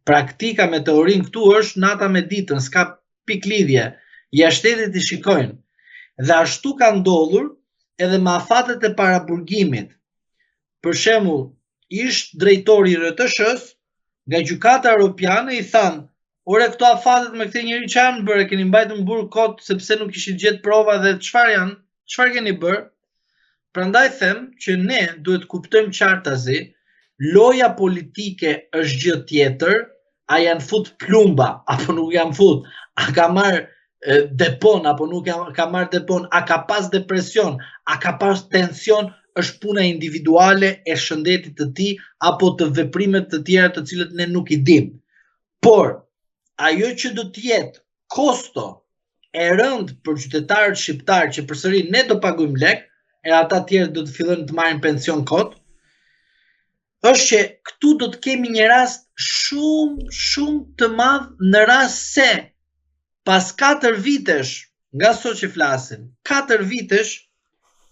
Praktika me teorinë këtu është nata me ditën, s'ka piklidhje. Jashtëtet I shikojnë. Dhe ashtu ka ndodhur edhe me afatet e paraburgimit. Për shembull, ish drejtori I RTS-s nga gjykata europiane I thanë: "Ore, këto afatet me këtë njeri çfarë janë bërë? Keni mbajtur në burg kot sepse nuk kishit gjetë prova dhe çfarë janë? Çfarë keni bërë?" Prandaj them që ne duhet kuptojmë qartazi, loja politike është gjë tjetër, a janë fut plumba apo nuk janë fut, a ka marr depon apo nuk ka marr depon, a ka pas depresion, a ka pas tension, është puna individuale e shëndetit të tij apo të veprimet të tjera të cilët ne nuk I dim. Por ajo që do të jetë kosto e rëndë për qytetarët shqiptarë që përsëri ne do pagojmë lek, e ata tjerë do të fillojnë të marrin pension kot, është që këtu do të kemi një rast shumë të madh në rast se pas 4 vitesh, nga sot që flasim, 4 vitesh,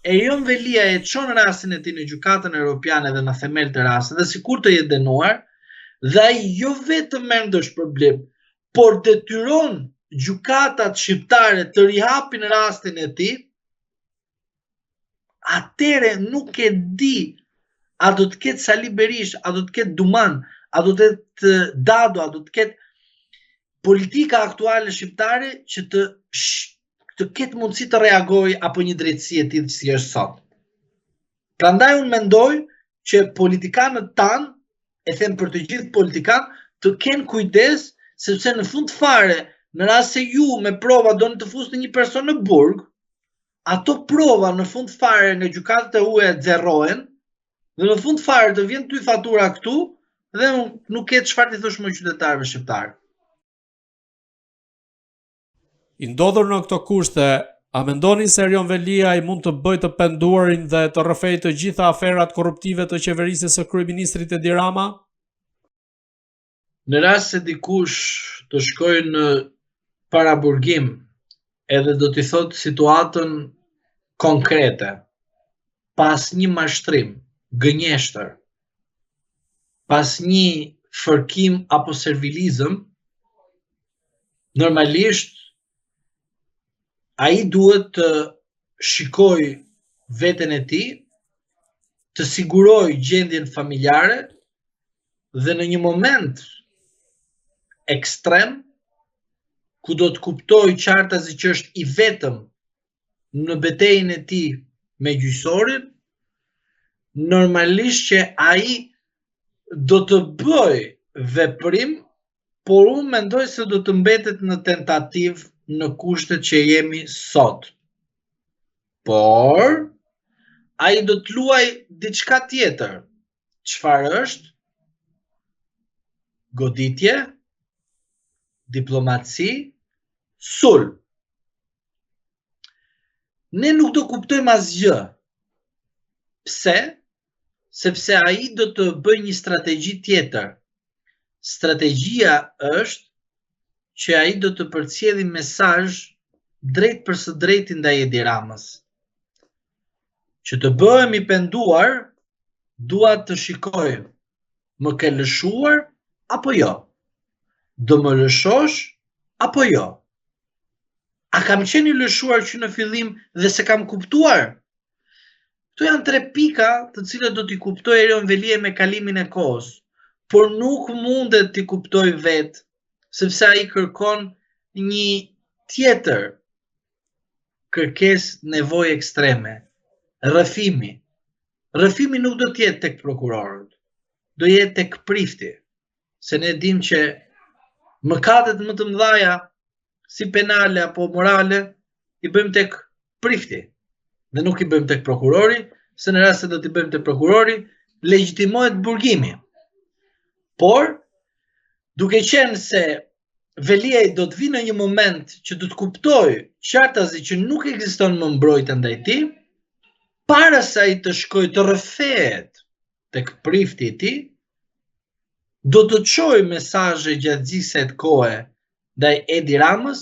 Erion Velia e çon rastin e tij në gjykatën europiane dhe në themel të rastit, dhe sikur të jetë dënuar, dhe ai jo vetëm merr ndosh problem, por detyron gjykatat shqiptare të rihapin rastin e tij, atëre nuk e di a do të ketë Sali Berisha, a do të ketë Duman, a do të ketë Dado, a do të ketë politika aktuale shqiptare që të ketë mundësi të reagojë apo një drejtësi e tillë si është sot. Prandaj unë mendoj që politikanët tanë, e them për të gjithë politikanë, të kenë kujdes, sepse në fund fare, në rast se ju me prova doni të fusni një person në burg, ato prova në fund fare nga gjykatat e huaja xerrohen, dhe në fund fare të vjen ty fatura këtu dhe nuk ke çfarë të thosh më qytetarëve shqiptarë. I ndodhur në këto kushte, a mendoni se Erion Velia I mund të bëjë të penduarin dhe të rrëfejë të gjitha aferat korruptive të qeverisjes së kryeministrit Edi Rama? Në rast se dikush të shkojë në paraburgim edhe do t'i thotë situatën konkrete, pas një mashtrim gënjeshtër, pas një fërkim apo servilizëm, normalisht ai duhet të shikoj veten e tij, të siguroj gjendjen familjare dhe në një moment ekstrem ku do të kuptoj qartazi që është I vetëm në betejën e tij me gjyqësorin, normalisht që ai do të bëj veprim, por unë mendoj se do të mbetet në tentativë në kushtet që jemi sot. Por ai do të luaj diçka tjetër. Çfarë është? Goditje, diplomaci, sulm. Ne nuk do kuptojmë asgjë. Pse? Sepse ai do të bëjë një strategji tjetër. Strategjia është që ai do të përcjellë mesazh drejt për së drejti ndaj Edi Ramës. Që të bëhemi penduar, dua të shikoj, më ke lëshuar apo jo? Do më lëshosh apo jo? A kam qenë I lëshuar që në fillim dhe se kam kuptuar? Këto janë 3 pika të cilat do t'i kuptoj Erion Velia me kalimin e kohës, por nuk mundet t'i kuptoj vetë, sepse ai kërkon një tjetër kërkesë nevojë ekstreme, rrëfimi. Rrëfimi nuk do të jetë tek prokurorët, do jetë tek prifti, se ne dim që mëkatet më të mëdha si penale apo morale I bëjmë tek prifti, dhe nuk I bëjmë tek prokurori, se në rast se do t'i bëjmë tek prokurori, legjitimohet burgimi. Por duke qenë se Velia do të vinë në një moment që do të kuptoj qartazi që nuk ekziston më mbrojtje ndaj tij, para se ai të shkojë të rrëfehet tek prifti I tij, do të çojë mesazhe gjatë gjithë kësaj kohe ndaj Edi Ramës,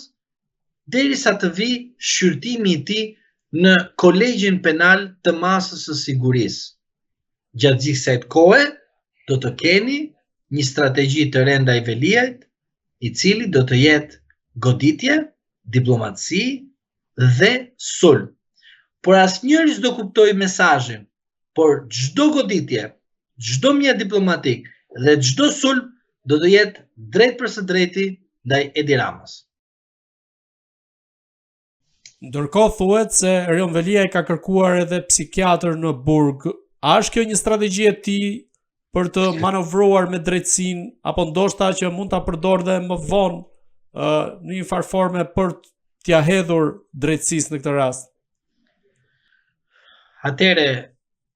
derisa të vi shqyrtimi I tij në kolegjin penal të masës së sigurisë. Gjatë gjithë kësaj kohe do të keni një strategji të re ndaj Veliajt, i cili do të jetë goditje, diplomaci dhe sulm. Por asnjëri s'do kuptoj mesazhin, por çdo goditje, çdo mjet diplomatik dhe çdo sulm do të jetë drejt për së drejti ndaj Edi Ramës. Ndërkohë thuhet se Erion Veliaj ka kërkuar edhe psikiatër në burg. A është kjo një strategji e tij për të manovruar me drejtësinë, apo ndoshta që mund ta përdorë më vonë në një farë forme për t'ia hedhur drejtësisë në këtë rast? Atëre,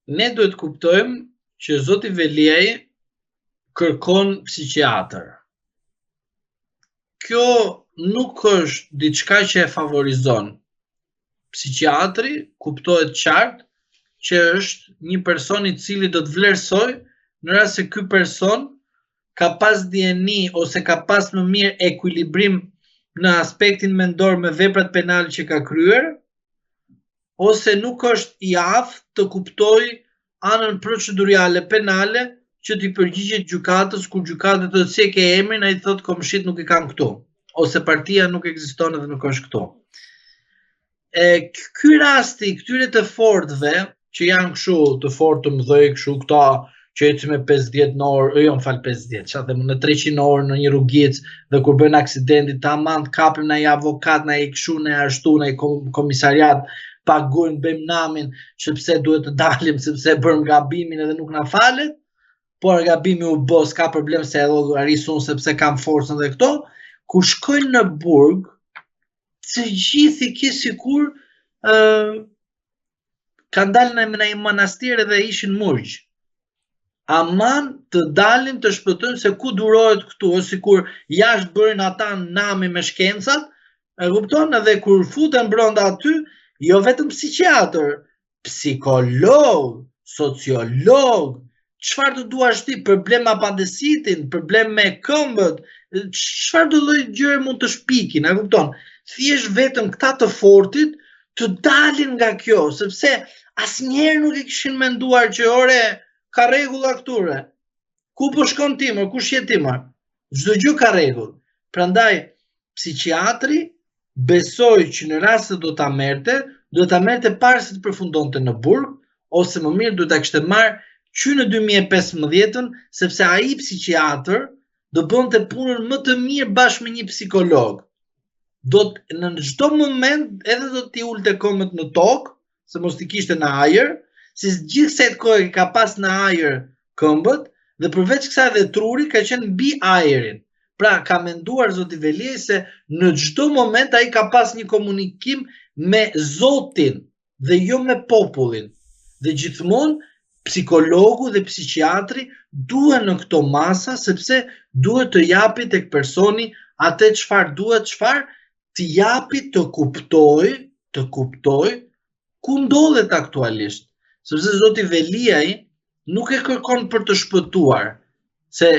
ne duhet kuptojmë që zoti Veliaj kërkon psikiatër. Kjo nuk është diçka që e favorizon. Psikiatri kuptohet qartë që është një person i cili do të vlerësoj në rast se ky person ka pas dieni ose ka pas më mirë ekuilibrim në aspektin mendor me veprat penale që ka kryer, ose nuk është i aftë të kuptoj anën procedurale penale që t'i përgjigjet gjykatës, kur gjykata thotë se ke emrin, ai thotë komshit nuk e kam këtu, ose partia nuk ekziston dhe nuk është këtu. Ky rasti këtyre të fortëve, që janë kështu të fortë të mëdhej, kështu këta që ecin me 50 në orë, jo më fal 50, çfarë them, në 300 orë në një rrugicë dhe kur bën aksidenti tamam të kapim në një avokat, në një kështu, në ashtu, në një komisariat, pagujnë, bëjmë namin, sepse duhet të dalim, sepse bërëm gabimin edhe nuk na falet, por gabimi u bë, s'ka problem se edhe arisun sepse kam forcën dhe këto, kur shkojnë në burg, të gjithë i ki sikur kanë dalë në një manastir dhe ishin murgj. Aman të dalin të shpëtojnë se ku durohet këtu, ose sikur jashtë bërin ata nami me shkencat, e kupton, edhe kur futen brenda aty, jo vetëm psikiatër, psikolog, sociolog, çfarë do duash ti, problem me apandisitin, problem me këmbët, çfarë do lloj gjëre mund të shpikin, e kupton? Thjesht vetëm këta të fortit të dalin nga kjo, sepse asnjëherë nuk e kishin menduar që ore ka rregulla këture. Ku po shkon ti më, kush je ti më? Çdo gjë ka rregull. Prandaj psikiatri besoi që në rast se do ta merrte para se të përfundonte në burg, ose më mirë duhet ta kishte marrë që në 2015, sepse ai psikiatër do bënte punën më të mirë bashkë me një psikolog. Në çdo moment edhe do t'i ulte këmbët në tokë, se mos t'i kishte në ajër, si gjithsej të kohë ka pas në ajër këmbët, dhe përveç kësaj dhe truri ka qenë mbi ajrin. Pra ka menduar zoti Veliaj se në çdo moment ai ka pas një komunikim me Zotin dhe jo me popullin. Dhe gjithmonë psikologu dhe psikiatri duhen në këto masa, sepse duhet të japi tek personi atë çfarë duhet, çfarë të japi të kuptoj ku ndodhet aktualisht. Sepse zoti Veliaj nuk e kërkon për të shpëtuar, se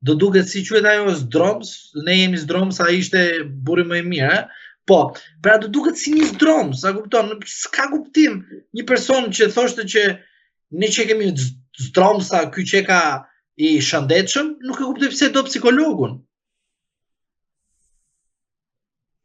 do duket si quhet ajo zdroms, ne jemi zdroms, ai ishte burri më i mirë, po, pra do duket si një zdroms, a kupton, s'ka kuptim. Një person që thoshte që ne që kemi zdromsa, ky që ka i shëndetshëm, nuk e kuptoj pse do psikologun.